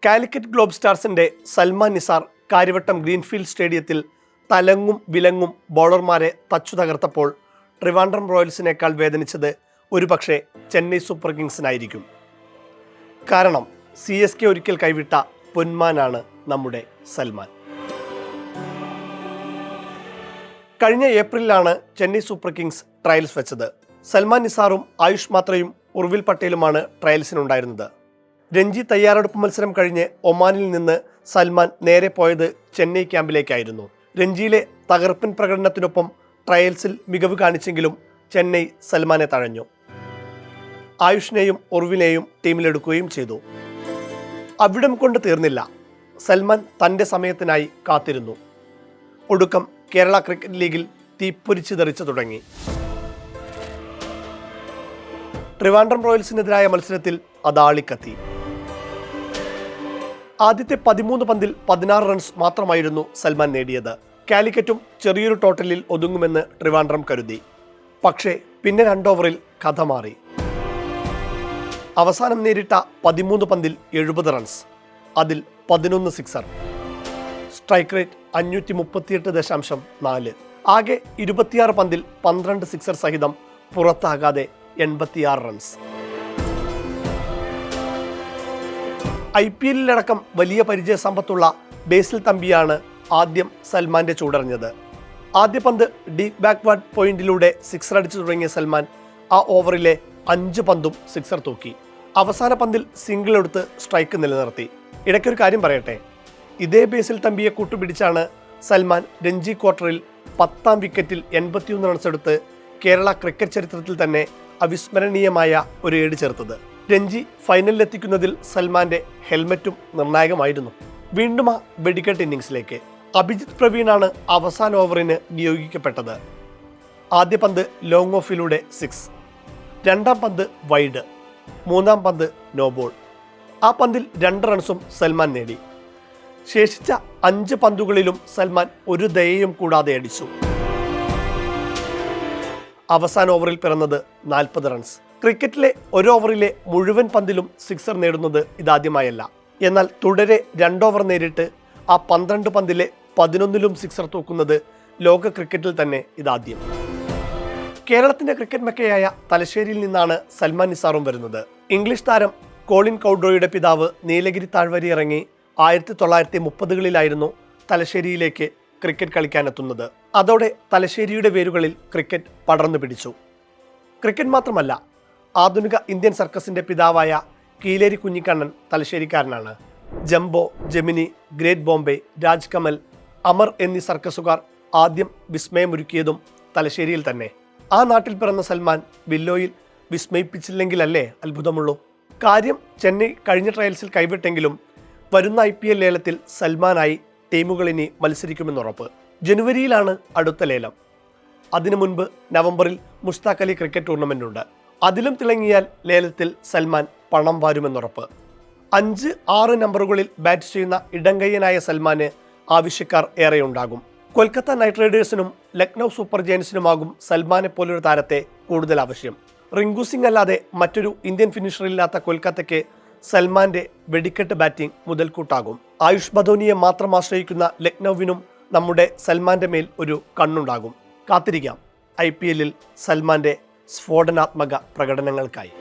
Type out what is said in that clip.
Calicut globe സ്റ്റാർസിന്റെ Salman Nisar Karyavattom greenfield സ്റ്റേഡിയത്തിൽ തലങ്ങും വിലങ്ങും ബോളർമാരെ തച്ചു തകർത്തപ്പോൾ ട്രിവാൻഡ്രം റോയൽസിനേക്കാൾ വേദനിച്ചത് ഒരുപക്ഷെ ചെന്നൈ സൂപ്പർ കിങ്സിനായിരിക്കും. കാരണം CSK ഒരിക്കൽ കൈവിട്ട പൊന്മാനാണ് നമ്മുടെ സൽമാൻ. കഴിഞ്ഞ ഏപ്രിലാണ് ചെന്നൈ സൂപ്പർ കിങ്സ് ട്രയൽസ് വെച്ചത്. സൽമാൻ നിസാറും ആയുഷ് മാത്രയും ഉർവിൽ പട്ടേലുമാണ് ട്രയൽസിനുണ്ടായിരുന്നത്. രഞ്ജി തയ്യാറെടുപ്പ് മത്സരം കഴിഞ്ഞ് ഒമാനിൽ നിന്ന് സൽമാൻ നേരെ പോയത് ചെന്നൈ ക്യാമ്പിലേക്കായിരുന്നു. രഞ്ജിയിലെ തകർപ്പൻ പ്രകടനത്തിനൊപ്പം ട്രയൽസിൽ മികവ് കാണിച്ചെങ്കിലും ചെന്നൈ സൽമാനെ തഴഞ്ഞു. ആയുഷിനെയും ഉർവിനെയും ടീമിലെടുക്കുകയും ചെയ്തു. അവിടം കൊണ്ട് തീർന്നില്ല. സൽമാൻ തൻ്റെ സമയത്തിനായി കാത്തിരുന്നു. ഒടുക്കം കേരള ക്രിക്കറ്റ് ലീഗിൽ തീപ്പൊരിച്ച് തെറിച്ചു തുടങ്ങി. ട്രിവാൻഡ്രം റോയൽസിനെതിരായ മത്സരത്തിൽ അതാളിക്കത്തി. ആദ്യത്തെ 13 പന്തിൽ 16 റൺസ് മാത്രമായിരുന്നു സൽമാൻ നേടിയത്. കാലിക്കറ്റും ചെറിയൊരു ടോട്ടലിൽ ഒതുങ്ങുമെന്ന് ട്രിവാൻഡ്രം കരുതി. പക്ഷേ പിന്നെ 2 ഓവറിൽ കഥ മാറി. അവസാനം നേരിട്ട 13 പന്തിൽ 70 റൺസ്, അതിൽ 11 സിക്സർ. Strike rate 538.4. ആകെ 26 പന്തിൽ 12 സിക്സർ സഹിതം പുറത്താകാതെ 86 റൺസ്. IPL-ലടക്കം വലിയ പരിചയസമ്പത്തുള്ള ബേസിൽ തമ്പിയാണ് ആദ്യം സൽമാന്റെ ചൂടറിഞ്ഞത്. ആദ്യ പന്ത് ഡീപ് ബാക്ക്വാർഡ് പോയിന്റിലൂടെ സിക്സർ അടിച്ചു തുടങ്ങിയ സൽമാൻ ആ ഓവറിലെ 5 പന്തും സിക്സർ തൂക്കി. അവസാന പന്തിൽ സിംഗിൾ എടുത്ത് സ്ട്രൈക്ക് നിലനിർത്തി. ഇടയ്ക്കൊരു കാര്യം പറയട്ടെ, ഇതേ ബേസിൽ തമ്പിയെ കൂട്ടുപിടിച്ചാണ് സൽമാൻ രഞ്ജി ക്വാർട്ടറിൽ 10ാം വിക്കറ്റിൽ 81 റൺസ് എടുത്ത് കേരള ക്രിക്കറ്റ് ചരിത്രത്തിൽ തന്നെ അവിസ്മരണീയമായ ഒരു ഏട് ചേർത്തത്. രഞ്ജി ഫൈനലിലെത്തിക്കുന്നതിൽ സൽമാന്റെ ഹെൽമറ്റും നിർണായകമായിരുന്നു. വീണ്ടും ആ വെടിക്കെട്ട് ഇന്നിംഗ്സിലേക്ക് അഭിജിത്ത് പ്രവീണാണ് അവസാന ഓവറിന് നിയോഗിക്കപ്പെട്ടത്. ആദ്യ പന്ത് ലോങ് ഓഫിലൂടെ 6, 2ാം പന്ത് വൈഡ്, 3ാം പന്ത് നോ ബോൾ. ആ പന്തിൽ 2 റൺസും സൽമാൻ നേടി. ശേഷിച്ച 5 പന്തുകളിലും സൽമാൻ ഒരു ദയയും കൂടാതെ അടിച്ചു. അവസാന ഓവറിൽ പിറന്നത് 40 റൺസ്. ക്രിക്കറ്റിലെ ഒരു ഓവറിലെ മുഴുവൻ പന്തിലും സിക്സർ നേടുന്നത് ഇതാദ്യമായല്ല. എന്നാൽ തുടരെ 2 ഓവർ നേരിട്ട് ആ 12 പന്തിലെ 11ലും സിക്സർ തൂക്കുന്നത് ലോക ക്രിക്കറ്റിൽ തന്നെ ഇതാദ്യം. കേരളത്തിന്റെ ക്രിക്കറ്റ് മെക്കയായ തലശ്ശേരിയിൽ നിന്നാണ് സൽമാൻ നിസാറും വരുന്നത്. ഇംഗ്ലീഷ് താരം കോളിൻ കൗഡ്രോയുടെ പിതാവ് നീലഗിരി താഴ്വര ഇറങ്ങി 1930കളിലായിരുന്നു തലശ്ശേരിയിലേക്ക് ക്രിക്കറ്റ് കളിക്കാനെത്തുന്നത്. അതോടെ തലശ്ശേരിയുടെ വേരുകളിൽ ക്രിക്കറ്റ് പടർന്നു പിടിച്ചു. ക്രിക്കറ്റ് മാത്രമല്ല, ആധുനിക ഇന്ത്യൻ സർക്കസിന്റെ പിതാവായ കീലേരി കുഞ്ഞിക്കണ്ണൻ തലശ്ശേരിക്കാരനാണ്. Jumbo, Gemini, great Bombay, Raj Kamal, Amar എന്നീ സർക്കസുകാർ ആദ്യം വിസ്മയമൊരുക്കിയതും തലശ്ശേരിയിൽ തന്നെ. ആ നാട്ടിൽ പിറന്ന സൽമാൻ വില്ലോയിൽ വിസ്മയിപ്പിച്ചില്ലെങ്കിലല്ലേ അത്ഭുതമുള്ളൂ. കാര്യം ചെന്നൈ കഴിഞ്ഞ ട്രയൽസിൽ കൈവിട്ടെങ്കിലും വരുന്ന IPL ലേലത്തിൽ സൽമാനായി ടീമുകൾ ഇനി മത്സരിക്കുമെന്നുറപ്പ്. ജനുവരിയിലാണ് അടുത്ത ലേലം. അതിനു മുൻപ് നവംബറിൽ മുഷ്താഖ് അലി ക്രിക്കറ്റ് ടൂർണമെന്റ് ഉണ്ട്. അതിലും തിളങ്ങിയാൽ ലേലത്തിൽ സൽമാൻ പണം വാരുമെന്നുറപ്പ്. 5, 6 നമ്പറുകളിൽ ബാറ്റ് ചെയ്യുന്ന ഇടങ്കയ്യനായ സൽമാന് ആവശ്യക്കാർ ഏറെയുണ്ടാകും. കൊൽക്കത്ത നൈറ്റ് റൈഡേഴ്സിനും ലക്നൗ സൂപ്പർ ജയൻസിനുമാകും സൽമാനെ പോലൊരു താരത്തെ കൂടുതൽ ആവശ്യം. റിങ്കു സിംഗ് അല്ലാതെ മറ്റൊരു ഇന്ത്യൻ ഫിനിഷറില്ലാത്ത കൊൽക്കത്തയ്ക്ക് സൽമാന്റെ വെടിക്കെട്ട് ബാറ്റിംഗ് മുതൽക്കൂട്ടാകും. ആയുഷ് ബദോനിയെ മാത്രം ആശ്രയിക്കുന്ന ലക്നൌവിനും നമ്മുടെ സൽമാന്റെ മേൽ ഒരു കണ്ണുണ്ടാകും. കാത്തിരിക്കാം IPL-ൽ സൽമാന്റെ സ്ഫോടനാത്മക പ്രകടനങ്ങൾക്കായി.